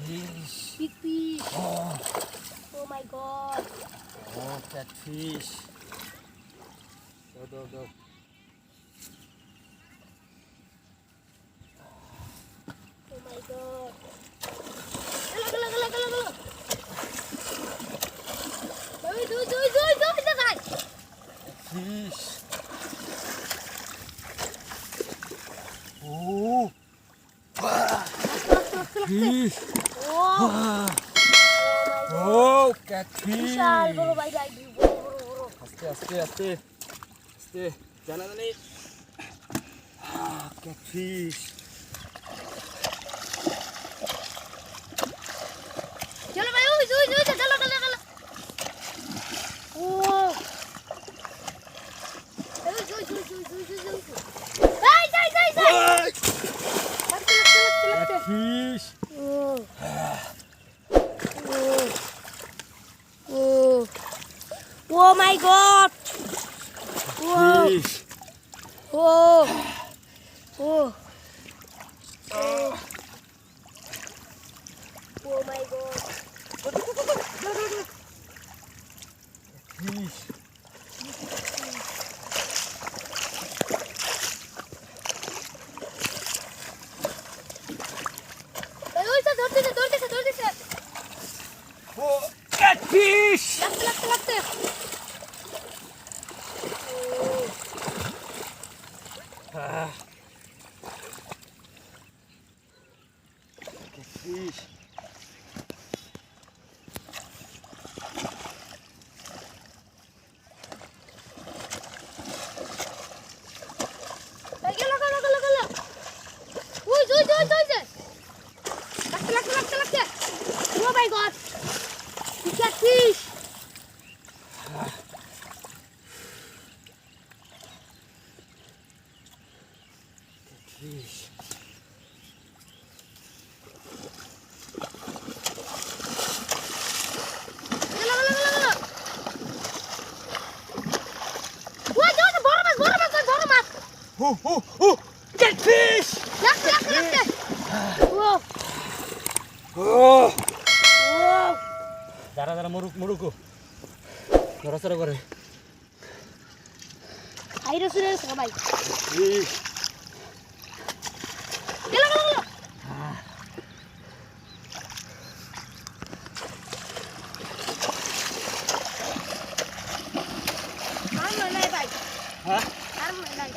Catfish. Big fish. Oh my god. Oh, catfish. Go. Oh my god. Gala. Do. Fish. Oh. Fish. Wow. Oh, catfish. Vishal, bro, bye. Aste. Jalan nih. Catfish. Chalo bhai, chalo. Oh. Hey. Catfish. Oh my god. Fish. Oh. Oh my god. Fish. ধরতেছে। Oh, catfish. লাগতে। Catfish. গেল। ওই যে। লাগতে। Oh my god. You got fish. Fish. গেল। ওই যে বড় মাছ। Oh, catfish. লাগতে। Oh. Dara muruku. Nara করে। আইরো সুরে সবাই। Fish. গেল। আর নাই ভাই। হ্যাঁ? আর নাই।